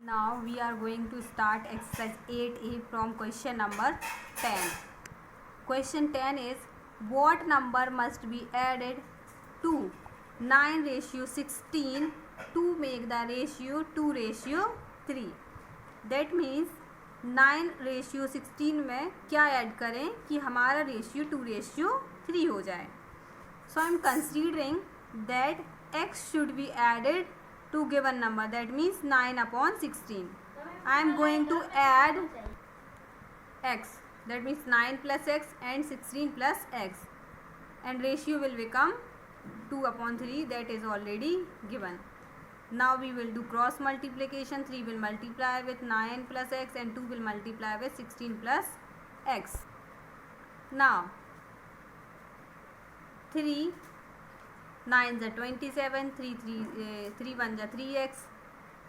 Now we are going to start exercise 8A from question number 10. Question 10 is, what number must be added to 9:16 to make the ratio 2:3? That means 9:16 में क्या add करें कि हमारा ratio 2:3 हो जाए. So I am considering that x should be added to given number, that means 9/16. I am going to add x, that means 9 plus x and 16 plus x, and ratio will become 2/3, that is already given. Now we will do cross multiplication. 3 will multiply with 9 plus x and 2 will multiply with 16 plus x. Now 3 9s are 27, 3 1s are 3x,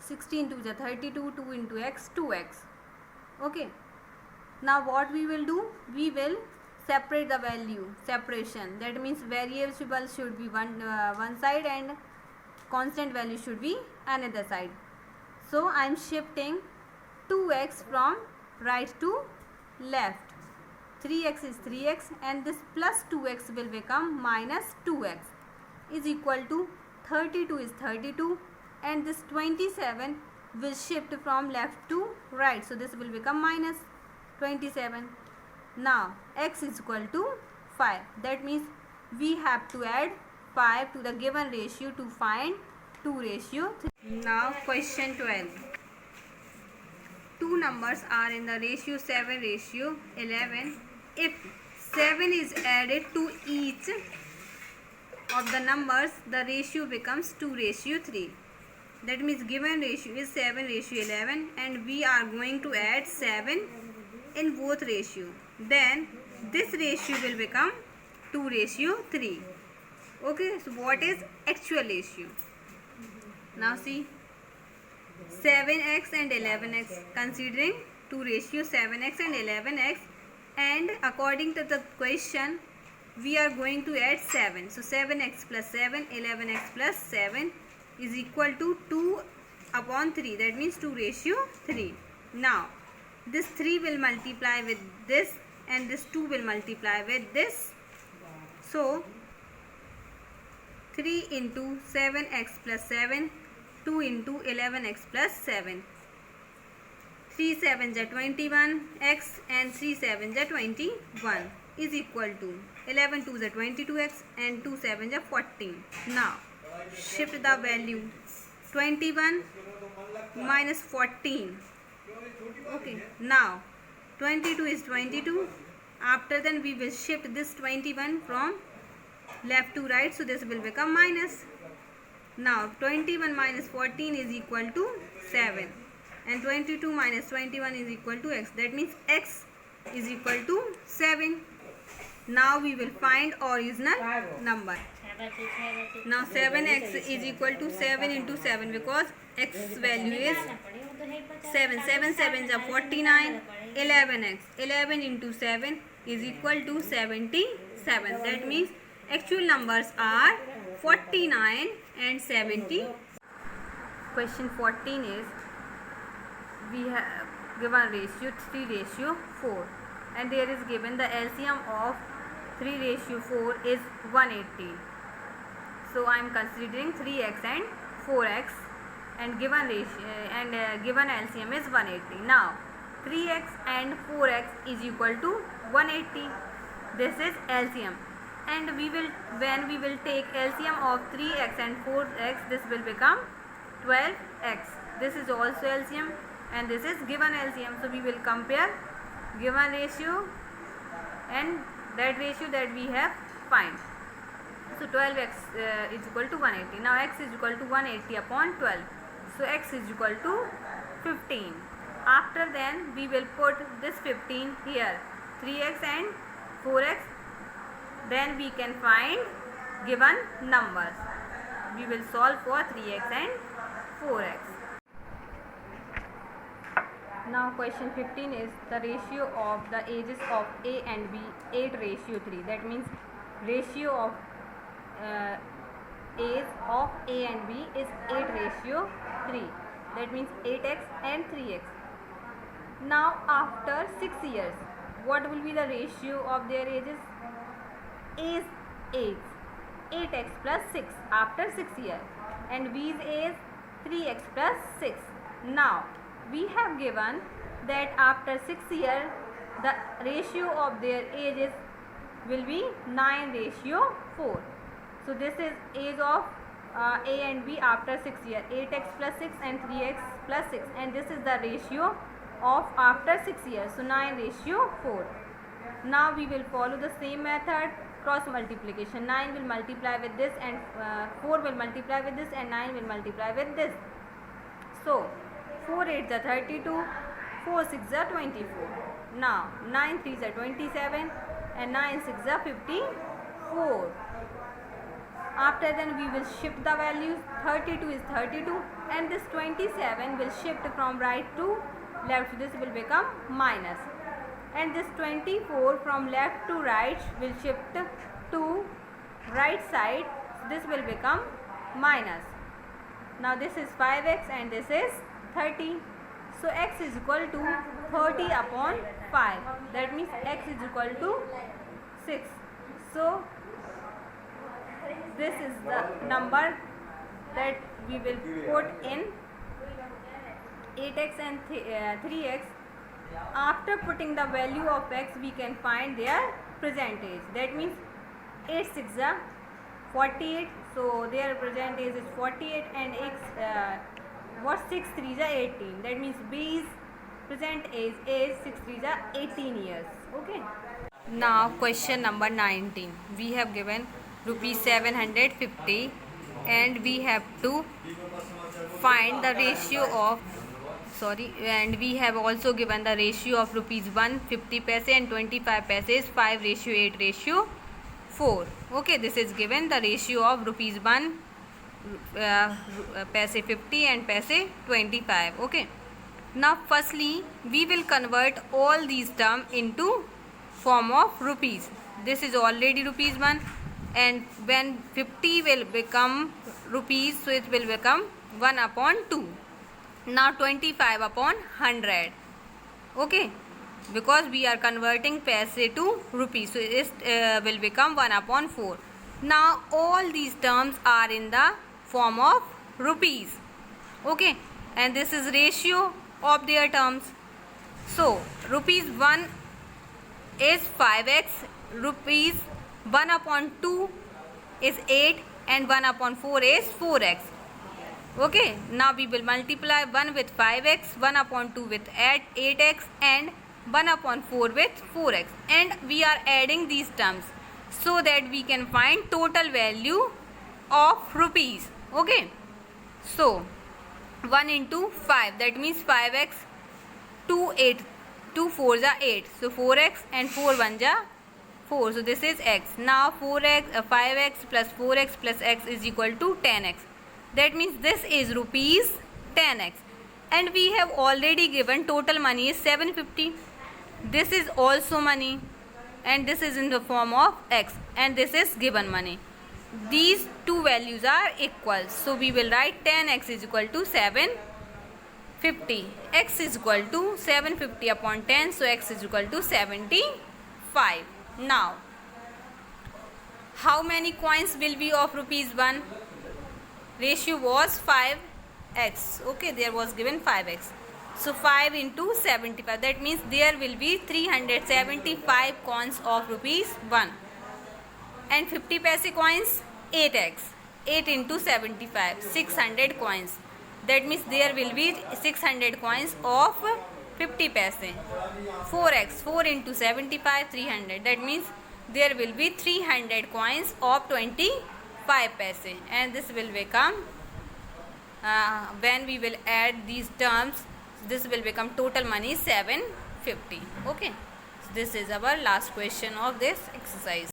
16 2s are 32, 2 into x 2x. Okay. Now what we will do? We will separate the value. Separation, that means variable should be one side and constant value should be another side. So I am shifting 2x from right to left. 3x is 3x and this plus 2x will become minus 2x is equal to 32 is 32, and this 27 will shift from left to right, so this will become minus 27. Now x is equal to 5, that means we have to add 5 to the given ratio to find 2:3. Now question 12. Two numbers are in the ratio 7:11. If 7 is added to each of the numbers, the ratio becomes 2:3. That means given ratio is 7:11 and we are going to add 7 in both ratio. Then this ratio will become 2:3. Okay, so what is actual ratio? Now see, 7x and 11x, considering 2:7x and 11x, and according to the question we are going to add 7. So 7x plus 7, 11x plus 7 is equal to 2/3, that means 2:3. Now this 3 will multiply with this and this 2 will multiply with this. So 3 into 7x plus 7, 2 into 11x plus 7. 3 7s are 21x and 3 7s are 21 is equal to 11 2s are 22x and 2 7s are 14. Now shift the value, 21 minus 14. Okay, now 22 is 22. After then we will shift this 21 from left to right, so this will become minus. Now 21 minus 14 is equal to 7 and 22 minus 21 is equal to x, that means x is equal to 7. Now we will find original number. Now 7x is equal to 7 into 7 because x value is 7. 7 7s are 49. 11x, 11 into 7 is equal to 77. That means actual numbers are 49 and 70. Question 14 is, we have given ratio 3:4 and there is given the LCM of 3:4 is 180. So I am considering 3x and 4x and given ratio and given LCM is 180. Now 3x and 4x is equal to 180. This is LCM, and when we will take LCM of 3x and 4x, this will become 12x. This is also LCM and this is given LCM, so we will compare given ratio and that ratio that we have find. So 12x is equal to 180. Now x is equal to 180 upon 12, so x is equal to 15. After then we will put this 15 here, 3x and 4x, then we can find given numbers. We will solve for 3x and 4x. Now question 15 is, the ratio of the ages of A and B 8:3. That means ratio of age of A and B is 8:3. that means 8x and 3x. Now after 6 years, what will be the ratio of their ages? A's age 8x plus 6 after 6 years, and B's age 3x plus 6. Now we have given that after 6 years the ratio of their ages will be 9:4. So this is age of A and B after 6 years, 8x plus 6 and 3x plus 6, and this is the ratio of after 6 years, so 9:4. Now we will follow the same method, cross multiplication. 9 will multiply with this, and 4 will multiply with this, and 9 will multiply with this. So 4 8s are 32, 4 6s are 24. Now 9 3s are 27, and 9 6s are 54. After then we will shift the values. 32 is 32, and this 27 will shift from right to left, so this will become minus, and this 24 from left to right will shift to right side, so this will become minus. Now this is 5x and this is 30, so x is equal to 30 upon 5, that means x is equal to 6. So this is the number that we will put in 8x and 3x. After putting the value of x, we can find their present age. That means 8 6 is 48, so their present age is 48, and x 6 3 is 18. That means B's present age is 6 3 is 18 years. Okay. Now question number 19. We have given rupees 750, and we have to find the ratio of and we have also given the ratio of rupees 1 50 paise and 25 paise is 5:8:4. Okay, this is given the ratio of rupees 1 paise 50 and paise 25. Okay, now firstly we will convert all these terms into form of rupees. This is already rupees 1, and when 50 will become rupees, so it will become 1 upon 2. Now 25 upon 100. Okay, because we are converting paise to rupees, so it will become 1 upon 4. Now all these terms are in the form of rupees. Okay, and this is ratio of their terms. So rupees 1 is 5x, rupees 1 upon 2 is 8, and 1 upon 4 is 4x. Okay, now we will multiply 1 with 5x, 1 upon 2 with 8x, and 1 upon 4 with 4x, and we are adding these terms so that we can find total value of rupees. Okay, so 1 into 5, that means 5x, 2 8, 2 4s are 8, so 4x, and 4 1s are 4, so this is x. Now 5x plus 4x plus x is equal to 10x. That means this is rupees 10x, and we have already given total money is 750. This is also money, and this is in the form of x, and this is given money. These two values are equal, so we will write 10x is equal to 750. X is equal to 750 upon 10, so x is equal to 75. Now how many coins will be of rupees 1? Ratio was 5x. Okay, there was given 5x, so 5 into 75, that means there will be 375 coins of rupees 1, and 50 paise coins 8x, 8 into 75, 600 coins. That means there will be 600 coins of 50 paise. 4x, 4 into 75, 300, that means there will be 300 coins of 25 paise, and this will become when we will add these terms, this will become total money 750. Okay, so this is our last question of this exercise.